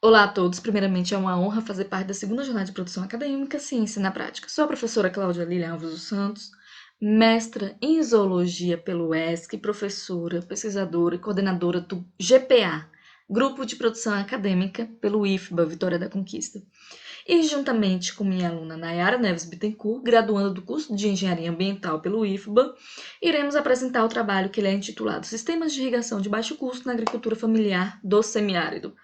Olá a todos, primeiramente é uma honra fazer parte da segunda jornada de produção acadêmica Ciência na Prática. Sou a professora Cláudia Lilian Alves dos Santos, mestra em Zoologia pelo ESC, professora, pesquisadora e coordenadora do GPA, Grupo de Produção Acadêmica pelo IFBA, Vitória da Conquista. E juntamente com minha aluna Nayara Neves Bittencourt, graduanda do curso de Engenharia Ambiental pelo IFBA, iremos apresentar o trabalho que ele é intitulado Sistemas de Irrigação de Baixo Custo na Agricultura Familiar do Semiárido.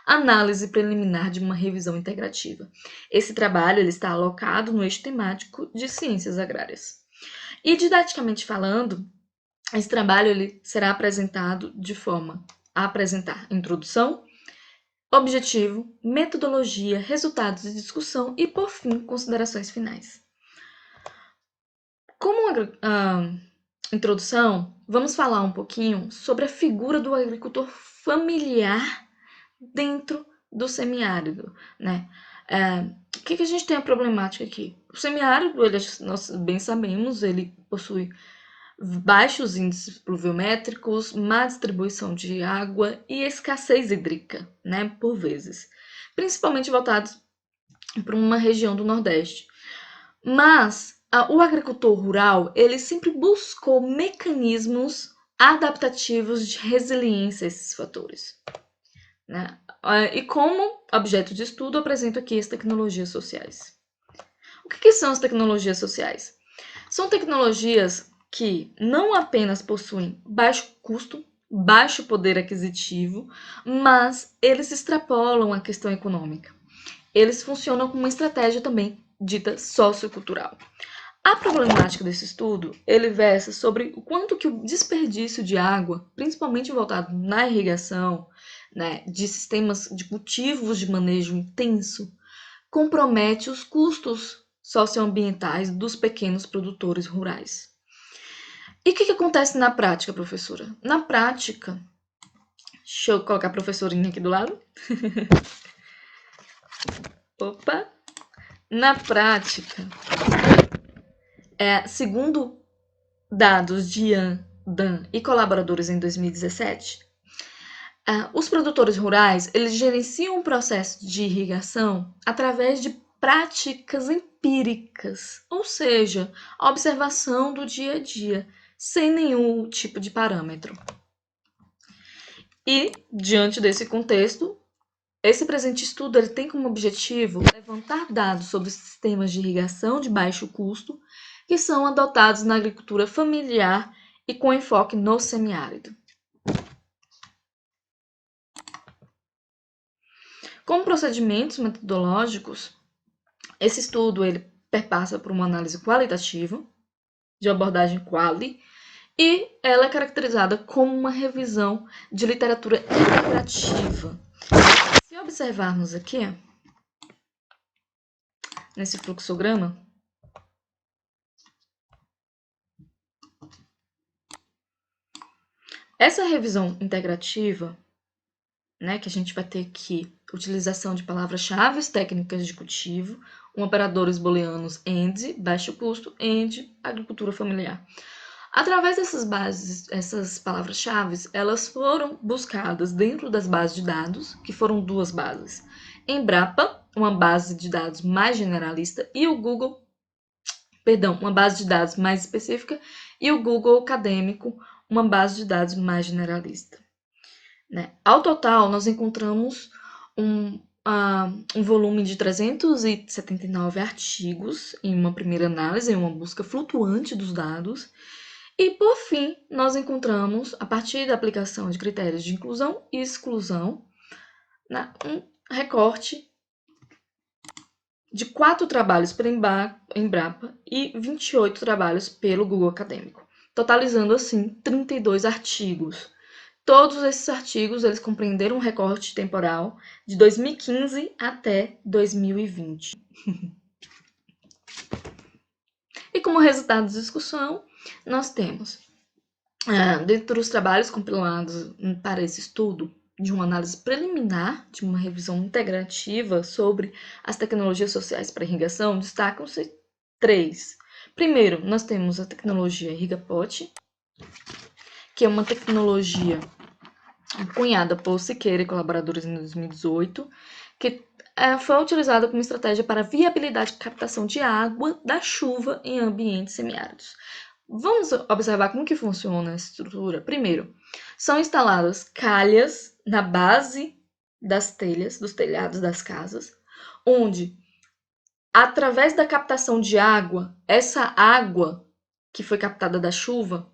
Análise preliminar de uma revisão integrativa. Esse trabalho ele está alocado no eixo temático de ciências agrárias. E didaticamente falando, esse trabalho ele será apresentado de forma a apresentar introdução, objetivo, metodologia, resultados de discussão e, por fim, considerações finais. Como introdução, vamos falar um pouquinho sobre a figura do agricultor familiar dentro do semiárido, né? O que a gente tem a problemática aqui? O semiárido, nós bem sabemos, ele possui baixos índices pluviométricos, má distribuição de água e escassez hídrica, né, por vezes, principalmente voltados para uma região do Nordeste. Mas o agricultor rural, ele sempre buscou mecanismos adaptativos de resiliência a esses fatores, né? E como objeto de estudo, apresento aqui as tecnologias sociais. O que são as tecnologias sociais? São tecnologias que não apenas possuem baixo custo, baixo poder aquisitivo, mas eles extrapolam a questão econômica. Eles funcionam como uma estratégia também dita sociocultural. A problemática desse estudo, ele versa sobre o quanto que o desperdício de água, principalmente voltado na irrigação, né, de sistemas de cultivos de manejo intenso, compromete os custos socioambientais dos pequenos produtores rurais. E o que acontece na prática, professora? Na prática, deixa eu colocar a professorinha aqui do lado. Opa! Na prática, segundo dados de Ian Dan e colaboradores em 2017, os produtores rurais eles gerenciam o processo de irrigação através de práticas empíricas, ou seja, a observação do dia a dia, sem nenhum tipo de parâmetro. E, diante desse contexto, esse presente estudo ele tem como objetivo levantar dados sobre sistemas de irrigação de baixo custo que são adotados na agricultura familiar e com enfoque no semiárido. Como procedimentos metodológicos, esse estudo ele perpassa por uma análise qualitativa, de abordagem quali, e ela é caracterizada como uma revisão de literatura integrativa. Se observarmos aqui, nesse fluxograma, essa revisão integrativa, né, que a gente vai ter aqui utilização de palavras-chave, técnicas de cultivo, operadores booleanos AND, baixo custo, AND, agricultura familiar. Através dessas bases, essas palavras-chave, elas foram buscadas dentro das bases de dados, que foram duas bases. Embrapa, uma base de dados mais generalista, e o Google, uma base de dados mais específica, e o Google Acadêmico, uma base de dados mais generalista. Né? Ao total, nós encontramos um volume de 379 artigos em uma primeira análise, em uma busca flutuante dos dados. E, por fim, nós encontramos, a partir da aplicação de critérios de inclusão e exclusão, né, um recorte de 4 trabalhos pela Embrapa e 28 trabalhos pelo Google Acadêmico, totalizando, assim, 32 artigos. Todos esses artigos eles compreenderam um recorte temporal de 2015 até 2020. E como resultado da discussão, nós temos, dentro dos trabalhos compilados para esse estudo, de uma análise preliminar, de uma revisão integrativa sobre as tecnologias sociais para irrigação, destacam-se 3. Primeiro, nós temos a tecnologia IrrigaPot, que é uma tecnologia cunhada por Siqueira e colaboradores em 2018, que foi utilizada como estratégia para viabilidade de captação de água da chuva em ambientes semiáridos. Vamos observar como que funciona essa estrutura. Primeiro, são instaladas calhas na base das telhas, dos telhados das casas, onde, através da captação de água, essa água que foi captada da chuva,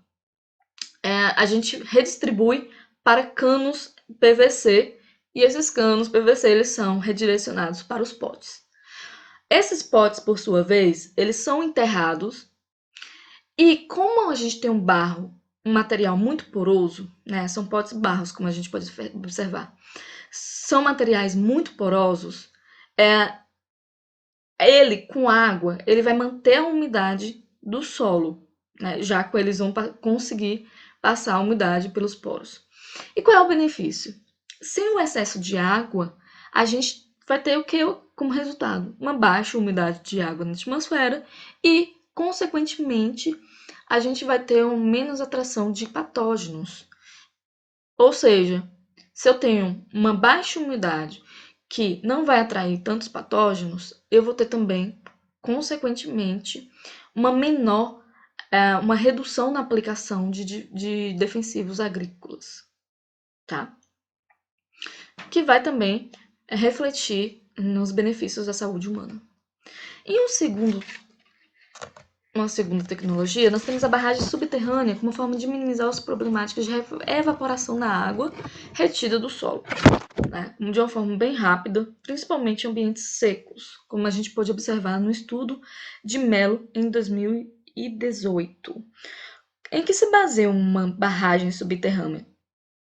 a gente redistribui para canos PVC, e esses canos PVC eles são redirecionados para os potes. Esses potes, por sua vez, eles são enterrados, e como a gente tem um barro, um material muito poroso, né, são potes barros, como a gente pode observar, são materiais muito porosos, ele, com água, ele vai manter a umidade do solo, né, já que eles vão conseguir passar a umidade pelos poros. E qual é o benefício? Sem o excesso de água, a gente vai ter o que como resultado? Uma baixa umidade de água na atmosfera e, consequentemente, a gente vai ter uma menos atração de patógenos. Ou seja, se eu tenho uma baixa umidade que não vai atrair tantos patógenos, eu vou ter também, consequentemente, uma redução na aplicação de defensivos agrícolas, tá? Que vai também refletir nos benefícios da saúde humana. E uma segunda tecnologia, nós temos a barragem subterrânea como forma de minimizar as problemáticas de evaporação da água retida do solo, né? De uma forma bem rápida, principalmente em ambientes secos, como a gente pode observar no estudo de Mello em 2018. Em que se baseia uma barragem subterrânea?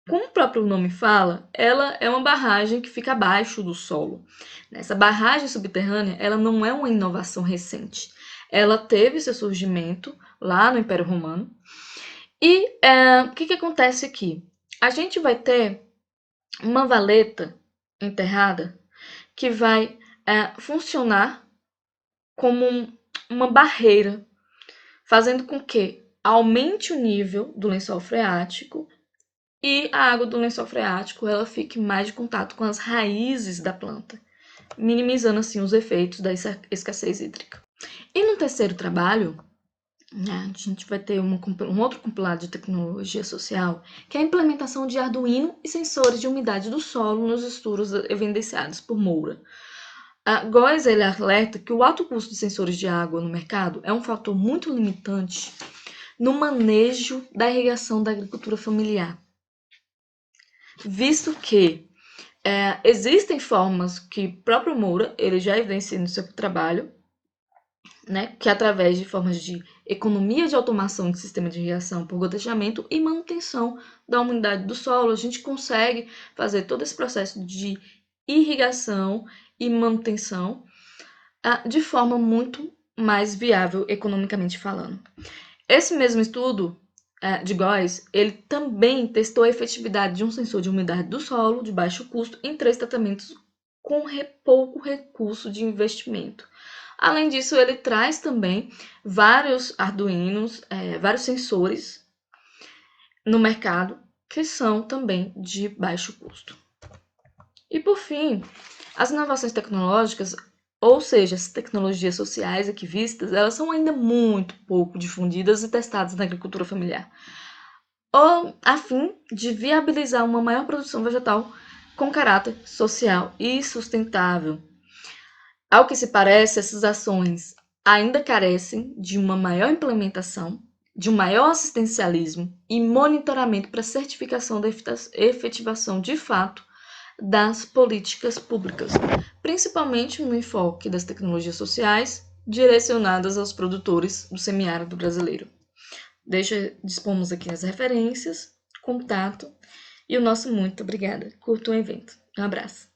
Como o próprio nome fala, ela é uma barragem que fica abaixo do solo. Essa barragem subterrânea, ela não é uma inovação recente. Ela teve seu surgimento lá no Império Romano. E o que acontece aqui? A gente vai ter uma valeta enterrada que vai funcionar como uma barreira, fazendo com que aumente o nível do lençol freático e a água do lençol freático ela fique mais de contato com as raízes da planta, minimizando assim os efeitos da escassez hídrica. E no terceiro trabalho, né, a gente vai ter um outro compilado de tecnologia social, que é a implementação de Arduino e sensores de umidade do solo nos estudos evidenciados por Moura. A Góes ele alerta que o alto custo de sensores de água no mercado é um fator muito limitante no manejo da irrigação da agricultura familiar, visto que existem formas que o próprio Moura ele já evidencia no seu trabalho, né, que através de formas de economia de automação de sistema de irrigação por gotejamento e manutenção da umidade do solo, a gente consegue fazer todo esse processo de irrigação e manutenção de forma muito mais viável economicamente falando. Esse mesmo estudo de Góes, ele também testou a efetividade de um sensor de umidade do solo de baixo custo em 3 tratamentos com pouco recurso de investimento. Além disso, ele traz também vários Arduinos, vários sensores no mercado que são também de baixo custo. E por fim, as inovações tecnológicas, ou seja, as tecnologias sociais aqui vistas, elas são ainda muito pouco difundidas e testadas na agricultura familiar, a fim de viabilizar uma maior produção vegetal com caráter social e sustentável. Ao que se parece, essas ações ainda carecem de uma maior implementação, de um maior assistencialismo e monitoramento para certificação da efetivação de fato das políticas públicas, principalmente no enfoque das tecnologias sociais direcionadas aos produtores do semiárido brasileiro. Dispomos aqui as referências, contato e o nosso muito obrigada. Curta o evento. Um abraço.